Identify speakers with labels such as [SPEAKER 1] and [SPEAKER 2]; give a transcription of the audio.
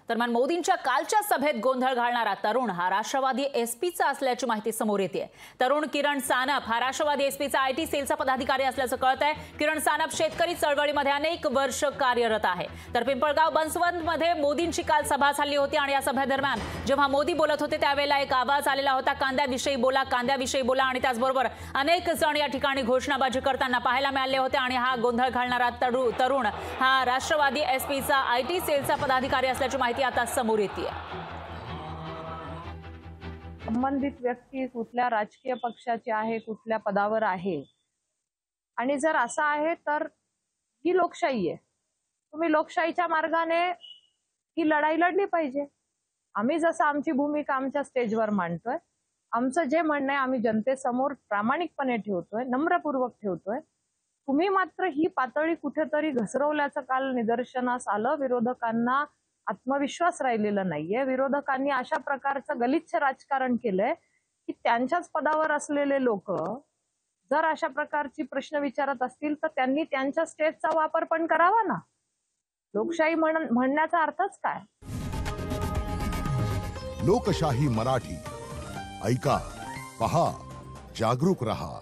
[SPEAKER 1] दरम्यान मोदींच्या कालच्या सभेत गोंधळ घालणारा तरुण हा राष्ट्रवादी एसपीचा असल्याची माहिती समोर येते। तरुण किरण सानप हा राष्ट्रवादी एसपीचा आयटी सेलचा पदाधिकारी असल्याचं कळतंय। किरण सानप शेतकरी चळवळीमध्ये अनेक वर्ष कार्यरत आहे। तर पिंपळगाव बसवंतमध्ये मोदींची काल सभा झाली होती आणि या सभेदरम्यान जेव्हा मोदी बोलत होते त्यावेळेला एक आवाज आलेला होता, कांद्याविषयी बोला, कांद्याविषयी बोला। आणि त्याचबरोबर अनेक जण या ठिकाणी घोषणाबाजी करताना पाहायला मिळाले होते आणि हा गोंधळ घालणारा तरुण हा राष्ट्रवादी एसपीचा आयटी सेलचा पदाधिकारी असल्याची माहिती आता समोर येते।
[SPEAKER 2] संबंधित व्यक्ती कुठल्या राजकीय पक्षाची आहे, कुठल्या पदावर आहे, आणि जर असं आहे तर ही लोकशाही आहे। तुम्ही लोकशाहीच्या मार्गाने ही लढाई लढली पाहिजे। आम्ही जसं आमची भूमिका आमच्या स्टेजवर मांडतोय, आमचं जे म्हणणं आहे आम्ही जनतेसमोर प्रामाणिकपणे ठेवतोय, नम्रपूर्वक ठेवतोय। तुम्ही मात्र ही पातळी कुठेतरी घसरवल्याचं काल निदर्शनास आलं। विरोधकांना आत्मविश्वास राहिलेला नाहीये। विरोधकांनी अशा प्रकारचं गलिच्छ राजकारण केलंय की त्यांच्याच पदावर असलेले लोक जर अशा प्रकारची प्रश्न विचारत असतील तर त्यांनी त्यांच्या स्टेजचा वापर पण करावा ना। लोकशाही म्हणण्याचा अर्थच काय?
[SPEAKER 3] लोकशाही मराठी ऐका, पहा, जागरूक रहा।